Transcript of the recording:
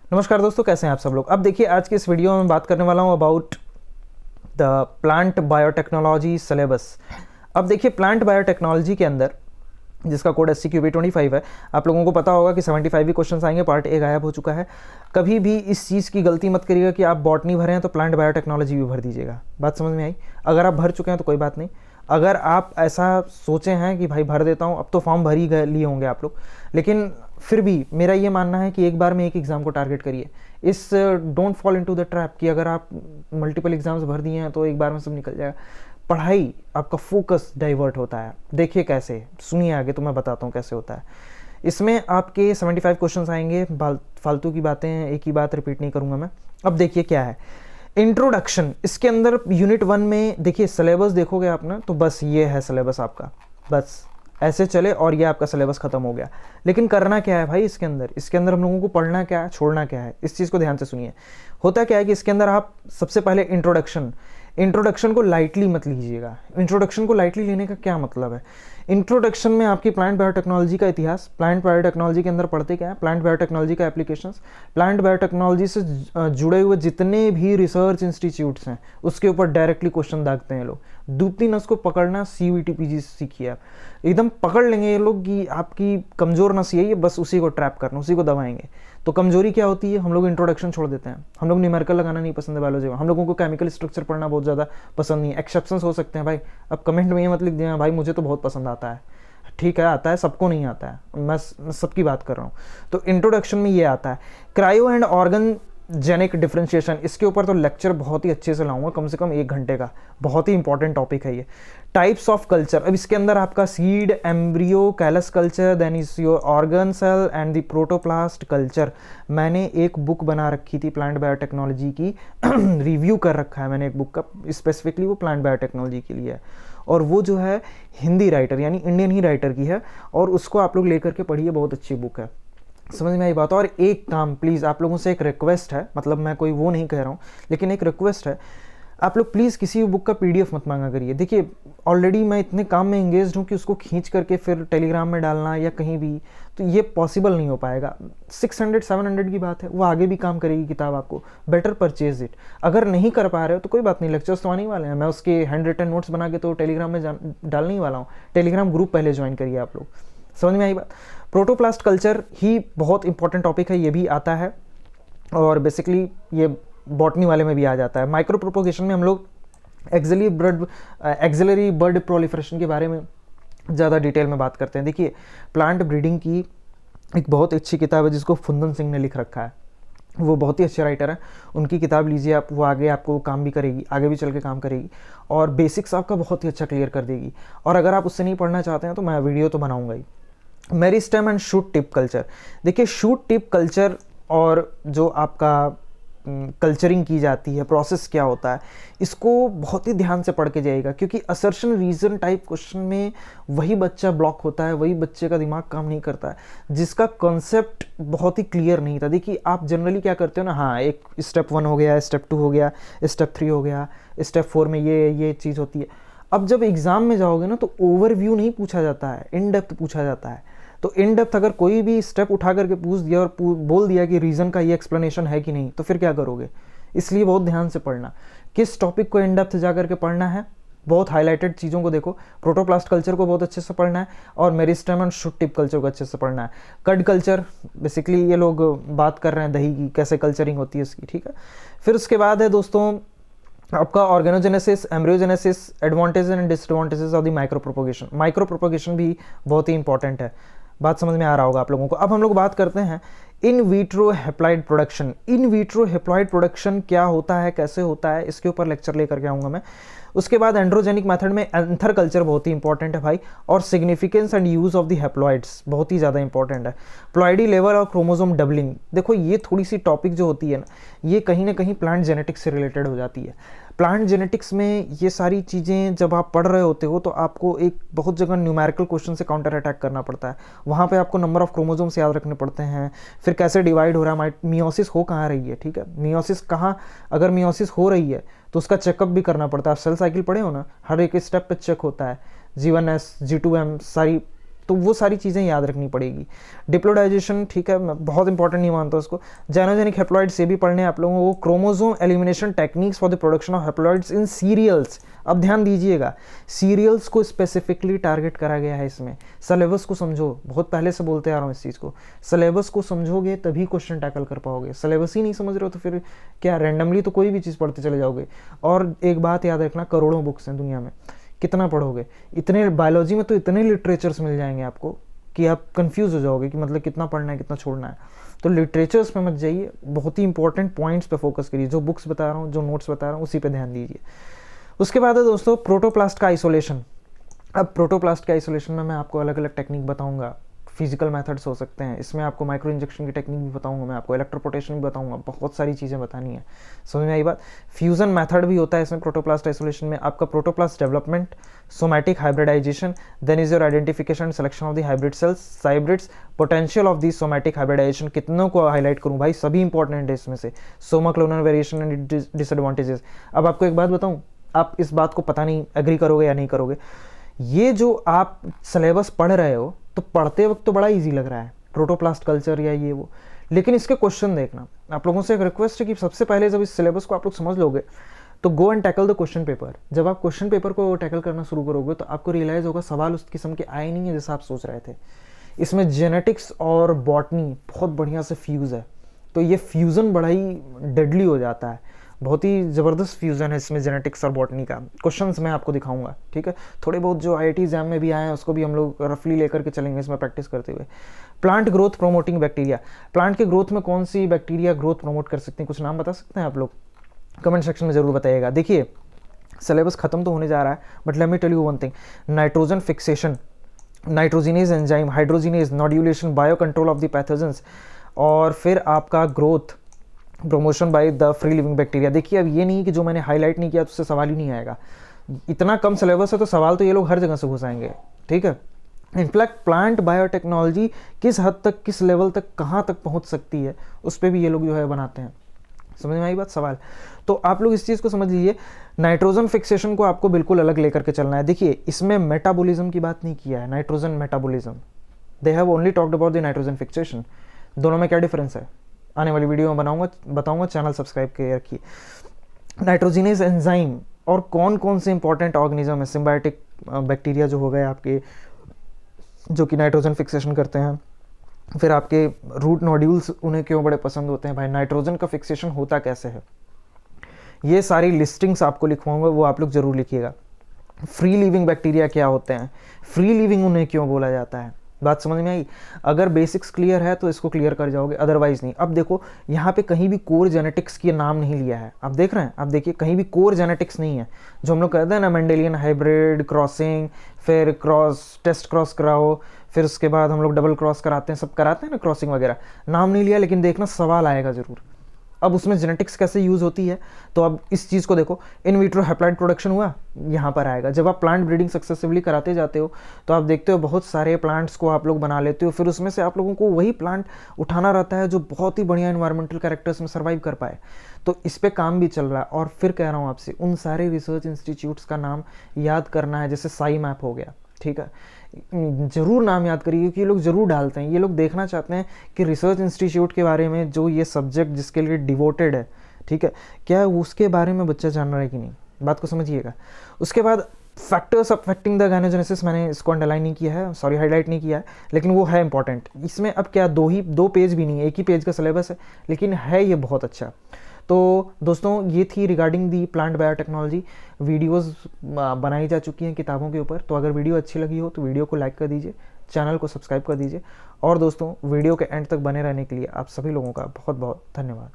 नमस्कार दोस्तों, कैसे हैं आप सब लोग। अब देखिए, आज की इस वीडियो में बात करने वाला हूँ about the plant biotechnology syllabus. अब देखिए, प्लांट बायोटेक्नोलॉजी के अंदर जिसका कोड SCQB25 है, आप लोगों को पता होगा कि 75 भी क्वेश्चन आएंगे। पार्ट ए गायब हो चुका है। कभी भी इस चीज़ की गलती मत करिएगा कि आप बॉटनी भरे हैं तो प्लांट बायोटेक्नोलॉजी भी भर दीजिएगा। बात समझ में आई? अगर आप भर चुके हैं तो कोई बात नहीं। अगर आप ऐसा सोचे हैं कि भाई भर देता हूँ, अब तो फॉर्म भर ही गए लिए होंगे आप लोग, लेकिन फिर भी मेरा ये मानना है कि एक बार में एक एग्ज़ाम को टारगेट करिए। इस don't fall into the trap कि अगर आप मल्टीपल एग्जाम्स भर दिए हैं तो एक बार में सब निकल जाएगा। पढ़ाई, आपका फोकस डाइवर्ट होता है। देखिए कैसे, सुनिए आगे तो मैं बताता हूँ कैसे होता है। इसमें आपके 75 क्वेश्चंस आएंगे। फालतू की बातें हैं, एक ही बात रिपीट नहीं करूँगा मैं। अब देखिए क्या है इंट्रोडक्शन। इसके अंदर यूनिट 1 में देखिए, सिलेबस देखोगे आप ना तो बस ये है सिलेबस आपका, बस ऐसे चले और ये आपका सिलेबस खत्म हो गया। लेकिन करना क्या है भाई इसके अंदर हम लोगों को पढ़ना क्या है, छोड़ना क्या है, इस चीज़ को ध्यान से सुनिए। होता क्या है कि इसके अंदर आप सबसे पहले इंट्रोडक्शन को लाइटली मत लीजिएगा। इंट्रोडक्शन को लाइटली लेने का क्या मतलब है? इंट्रोडक्शन में आपकी प्लांट बायोटेक्नोलॉजी का इतिहास, प्लांट बायोटेक्नोलॉजी के अंदर पढ़ते क्या है, प्लांट बायोटेक्नोलॉजी का एप्लीकेशंस, प्लांट बायोटेक्नोलॉजी से जुड़े हुए जितने भी रिसर्च इंस्टीट्यूट्स हैं उसके ऊपर डायरेक्टली क्वेश्चन दागते हैं लोग। दूसरी नस को पकड़ना CVT PG सीखिए आप। एकदम पकड़ लेंगे ये लोग कि आपकी कमज़ोर नस यही है, बस उसी को ट्रैप करना, उसी को दबाएंगे। तो कमजोरी क्या होती है? हम लोग इंट्रोडक्शन छोड़ देते हैं। हम लोग न्यूमेरिकल लगाना नहीं पसंद है बायोलॉजी में। हम लोगों को केमिकल स्ट्रक्चर पढ़ना बहुत ज़्यादा पसंद नहीं है। एक्सेप्शंस हो सकते हैं भाई। अब कमेंट में ये मत लिख दिया भाई मुझे तो बहुत पसंद आता है। ठीक है, आता है, सबको नहीं आता है। मैं सबकी बात कर रहा हूँ। तो इंट्रोडक्शन में ये आता है। Cryo and organogenic differentiation, इसके ऊपर तो लेक्चर बहुत ही अच्छे से लाऊंगा, कम से कम 1 घंटे का। बहुत ही इंपॉर्टेंट टॉपिक है ये। टाइप्स ऑफ कल्चर, अब इसके अंदर आपका seed, embryo, callus culture, then is your organ cell and the protoplast culture. मैंने एक बुक बना रखी थी प्लांट बायोटेक्नोलॉजी की रिव्यू कर रखा है मैंने एक बुक का, स्पेसिफिकली वो प्लांट बायोटेक्नोलॉजी के लिए है। और वो जो है हिंदी राइटर यानी इंडियन ही राइटर की है, और उसको आप लोग लेकर के पढ़िए, बहुत अच्छी बुक है। समझ में आई बात? और एक काम प्लीज़, आप लोगों से एक रिक्वेस्ट है, मतलब मैं कोई वो नहीं कह रहा हूँ, लेकिन एक रिक्वेस्ट है, आप लोग प्लीज़ किसी भी बुक का PDF मत मांगा करिए। देखिए ऑलरेडी मैं इतने काम में एंगेज हूँ कि उसको खींच करके फिर टेलीग्राम में डालना या कहीं भी, तो ये पॉसिबल नहीं हो पाएगा। 600-700 की बात है, वो आगे भी काम करेगी किताब आपको। Better purchase it. अगर नहीं कर पा रहे हो तो कोई बात नहीं, लेक्चर्स तो आने ही वाले हैं। मैं उसके हैंड रिटन नोट्स बना के तो टेलीग्राम में डालने ही वाला हूँ। टेलीग्राम ग्रुप पहले ज्वाइन करिए आप लोग। समझ में आई बात? प्रोटोप्लास्ट कल्चर ही बहुत इंपॉर्टेंट टॉपिक है, ये भी आता है, और बेसिकली ये बॉटनी वाले में भी आ जाता है। माइक्रो प्रोपोगेशन में हम लोग एक्सिलरी बर्ड प्रोलिफरेशन के बारे में ज़्यादा डिटेल में बात करते हैं। देखिए प्लांट ब्रीडिंग की एक बहुत अच्छी किताब है जिसको फुंदन सिंह ने लिख रखा है। वो बहुत ही अच्छे राइटर हैं, उनकी किताब लीजिए आप। वो आगे आपको काम भी करेगी, आगे भी चल के काम करेगी, और बेसिक्स आपका बहुत ही अच्छा क्लियर कर देगी। और अगर आप उससे नहीं पढ़ना चाहते हैं तो मैं वीडियो तो बनाऊंगा ही। Meristem and shoot tip culture, देखिए शूट टिप कल्चर और जो आपका कल्चरिंग की जाती है, प्रोसेस क्या होता है, इसको बहुत ही ध्यान से पढ़ के जाइएगा, क्योंकि असर्शन रीजन टाइप क्वेश्चन में वही बच्चा ब्लॉक होता है, वही बच्चे का दिमाग काम नहीं करता है जिसका कॉन्सेप्ट बहुत ही क्लियर नहीं था। देखिए आप जनरली क्या करते हो ना, हाँ एक स्टेप 1 हो गया, स्टेप 2 हो गया, स्टेप 3 हो गया, स्टेप 4 में ये चीज़ होती है। अब जब एग्ज़ाम में जाओगे ना तो ओवरव्यू नहीं पूछा जाता है, इन डेप्थ पूछा जाता है। तो इन डेप्थ अगर कोई भी स्टेप उठा करके पूछ दिया और बोल दिया कि रीज़न का ये एक्सप्लेनेशन है कि नहीं, तो फिर क्या करोगे? इसलिए बहुत ध्यान से पढ़ना, किस टॉपिक को इन डेप्थ जा करके पढ़ना है, बहुत हाईलाइटेड चीज़ों को देखो। प्रोटोप्लास्ट कल्चर को बहुत अच्छे से पढ़ना है, और meristem and shoot tip culture को अच्छे से पढ़ना है। कड कल्चर, बेसिकली ये लोग बात कर रहे हैं दही की, कैसे कल्चरिंग होती है इसकी, ठीक है। फिर उसके बाद है दोस्तों आपका organogenesis, embryogenesis, advantages and disadvantages of the micro propagation. Micro propagation भी बहुत ही इंपॉर्टेंट है। बात समझ में आ रहा होगा आप लोगों को। अब हम लोग बात करते हैं in vitro haploid production. In vitro haploid production क्या होता है, कैसे होता है, इसके ऊपर लेक्चर लेकर के आऊँगा मैं। उसके बाद एंड्रोजेनिक मेथड में एंथर कल्चर बहुत ही इंपॉर्टेंट है भाई, और significance and use of the haploids बहुत ही ज़्यादा इंपॉर्टेंट है। प्लॉइडी लेवल और क्रोमोसोम डबलिंग, देखो ये थोड़ी सी टॉपिक जो होती है ना, ये कहीं ना कहीं प्लांट जेनेटिक्स से रिलेटेड हो जाती है। प्लांट जेनेटिक्स में ये सारी चीज़ें जब आप पढ़ रहे होते हो तो आपको एक बहुत जगह न्यूमेरिकल क्वेश्चन से काउंटर अटैक करना पड़ता है। वहाँ पे आपको नंबर ऑफ क्रोमोसोम्स याद रखने पड़ते हैं, फिर कैसे डिवाइड हो रहा है, मियोसिस हो कहाँ रही है, ठीक है, मियोसिस कहाँ, अगर मियोसिस हो रही है तो उसका चेकअप भी करना पड़ता है। आप सेल साइकिल पढ़े हो ना, हर एक स्टेप पे चेक होता है, G1S, G2M, सारी तो वो सारी चीज़ें याद रखनी पड़ेगी। डिप्लोडाइजेशन, ठीक है, मैं बहुत इंपॉर्टेंट नहीं मानता उसको। जाइनोजेनिक हैप्लॉइड्स ये भी पढ़ने हैं आप लोगों को। Chromosome elimination techniques for the production of haploids in cereals. अब ध्यान दीजिएगा, सीरियल्स को स्पेसिफिकली टारगेट करा गया है इसमें। सिलेबस को समझो, बहुत पहले से बोलते आ रहा हूँ इस चीज़ को। सिलेबस को समझोगे तभी क्वेश्चन टैकल कर पाओगे। सिलेबस ही नहीं समझ रहे हो तो फिर क्या, रैंडमली तो कोई भी चीज़ पढ़ते चले जाओगे। और एक बात याद रखना, करोड़ों बुक्स हैं दुनिया में, कितना पढ़ोगे? इतने बायोलॉजी में तो इतने लिटरेचर्स मिल जाएंगे आपको कि आप कंफ्यूज हो जाओगे कि मतलब कितना पढ़ना है, कितना छोड़ना है। तो लिटरेचर्स पे मत जाइए, बहुत ही इंपॉर्टेंट पॉइंट्स पे फोकस करिए। जो बुक्स बता रहा हूँ, जो नोट्स बता रहा हूँ, उसी पे ध्यान दीजिए। उसके बाद है दोस्तों प्रोटोप्लास्ट का आइसोलेशन। अब प्रोटोप्लास्ट के आइसोलेशन में मैं आपको अलग अलग टेक्निक बताऊंगा। फिजिकल मेथड्स हो सकते हैं, इसमें आपको माइक्रो इंजेक्शन की टेक्निक भी बताऊंगा, मैं आपको इलेक्ट्रोपोर्टेशन भी बताऊंगा, बहुत सारी चीज़ें बतानी है। समझ में आई बात? फ्यूजन मेथड भी होता है इसमें प्रोटोप्लास्ट आइसोलेशन में। आपका protoplast development, somatic hybridization, then is your identification selection of the hybrid cells, hybrids, potential of the somatic hybridization. कितनों को हाईलाइट करूँ भाई, सभी इंपॉर्टेंट है इसमें से। Soma clonal variation and disadvantages. अब आपको एक बात बताऊँ, आप इस बात को पता नहीं एग्री करोगे या नहीं करोगे, ये जो आप सिलेबस पढ़ रहे हो तो पढ़ते वक्त तो बड़ा इजी लग रहा है, प्रोटोप्लास्ट कल्चर या ये वो, लेकिन इसके क्वेश्चन देखना। आप लोगों से एक रिक्वेस्ट है कि सबसे पहले जब इस सिलेबस को आप लोग समझ लोगे तो go and tackle the question paper. जब आप क्वेश्चन पेपर को टैकल करना शुरू करोगे तो आपको रियलाइज होगा सवाल उस किस्म के आए नहीं है जैसा आप सोच रहे थे। इसमें जेनेटिक्स और बॉटनी बहुत बढ़िया से फ्यूज़ है, तो ये फ्यूज़न बड़ा ही डेडली हो जाता है। बहुत ही ज़बरदस्त फ्यूज़न है इसमें जेनेटिक्स और बॉटनी का। क्वेश्चंस मैं आपको दिखाऊंगा, ठीक है। थोड़े बहुत जो IIT एग्जाम में भी आए हैं उसको भी हम लोग रफली लेकर के चलेंगे इसमें प्रैक्टिस करते हुए। Plant growth promoting bacteria, plant के ग्रोथ में कौन सी बैक्टीरिया ग्रोथ प्रमोट कर सकते हैं, कुछ नाम बता सकते हैं आप लोग? कमेंट सेक्शन में ज़रूर बताइएगा। देखिए सिलेबस खत्म तो होने जा रहा है, but let me tell you one thing. Nitrogen fixation, nitrogenase enzyme, hydrogenase, nodulation, bio control of the pathogens, और फिर आपका growth promotion by the free living bacteria. देखिए अब ये नहीं कि जो मैंने हाईलाइट नहीं किया तो उससे सवाल ही नहीं आएगा। इतना कम सिलेबस है तो सवाल तो ये लोग हर जगह से घुसाएंगे, ठीक है। इनफैक्ट प्लांट बायोटेक्नोलॉजी किस हद तक, किस लेवल तक, कहाँ तक पहुँच सकती है, उस पर भी ये लोग जो है बनाते हैं। समझ में आई बात? सवाल तो आप लोग इस चीज़ को समझ लीजिए। नाइट्रोजन फिक्सेशन को आपको बिल्कुल अलग लेकर के चलना है। देखिए इसमें मेटाबॉलिज्म की बात नहीं किया है, nitrogen metabolism, they have only talked about the nitrogen fixation. दोनों में क्या डिफरेंस है आने वाली वीडियो में बताऊंगा, चैनल सब्सक्राइब करके रखिए। नाइट्रोजिनेज एंजाइम और कौन कौन से इंपॉर्टेंट ऑर्गेनिज्म है, सिम्बायोटिक बैक्टीरिया जो हो गए आपके, जो कि नाइट्रोजन फिक्सेशन करते हैं। फिर आपके रूट नोड्यूल्स, उन्हें क्यों बड़े पसंद होते हैं भाई, नाइट्रोजन का फिक्सेशन होता कैसे है, ये सारी लिस्टिंग्स आपको लिखवाऊंगा, वो आप लोग जरूर लिखिएगा। फ्री लिविंग बैक्टीरिया क्या होते हैं, फ्री लिविंग उन्हें क्यों बोला जाता है, बात समझ में आई? अगर बेसिक्स क्लियर है तो इसको क्लियर कर जाओगे, अदरवाइज नहीं। अब देखो यहाँ पे कहीं भी कोर जेनेटिक्स की नाम नहीं लिया है, आप देख रहे हैं, आप देखिए कहीं भी कोर जेनेटिक्स नहीं है। जो हम लोग कहते हैं ना मेंडेलियन हाइब्रिड क्रॉसिंग, फिर टेस्ट क्रॉस कराओ, फिर उसके बाद हम लोग डबल क्रॉस कराते हैं, सब कराते हैं ना क्रॉसिंग वगैरह, नाम नहीं लिया, लेकिन देखना सवाल आएगा जरूर। अब उसमें जेनेटिक्स कैसे यूज़ होती है, तो अब इस चीज़ को देखो। इन विट्रो हैप्लॉइड प्रोडक्शन हुआ, यहाँ पर आएगा। जब आप प्लांट ब्रीडिंग सक्सेसिवली कराते जाते हो तो आप देखते हो बहुत सारे प्लांट्स को आप लोग बना लेते हो, फिर उसमें से आप लोगों को वही प्लांट उठाना रहता है जो बहुत ही बढ़िया इन्वायरमेंटल कैरेक्टर्स में सर्वाइव कर पाए। तो इस पर काम भी चल रहा है। और फिर कह रहा हूँ आपसे, उन सारे रिसर्च इंस्टीट्यूट्स का नाम याद करना है, जैसे SciMap हो गया, ठीक है, जरूर नाम याद करिए क्योंकि ये लोग जरूर डालते हैं। ये लोग देखना चाहते हैं कि रिसर्च इंस्टीट्यूट के बारे में, जो ये सब्जेक्ट जिसके लिए डिवोटेड है, ठीक है, क्या उसके बारे में बच्चा जान रहा है कि नहीं, बात को समझिएगा। उसके बाद फैक्टर्स अफेक्टिंग द गायनोजेनेसिस, मैंने इसको अंडरलाइन नहीं किया है, सॉरी हाईलाइट नहीं किया है, लेकिन वो है इंपॉर्टेंट। इसमें अब क्या दो पेज भी नहीं है, एक ही पेज का सिलेबस है, लेकिन है ये बहुत अच्छा। तो दोस्तों ये थी regarding the plant biotechnology. Videos बनाई जा चुकी हैं किताबों के ऊपर, तो अगर वीडियो अच्छी लगी हो तो वीडियो को लाइक कर दीजिए, चैनल को सब्सक्राइब कर दीजिए, और दोस्तों वीडियो के एंड तक बने रहने के लिए आप सभी लोगों का बहुत बहुत धन्यवाद।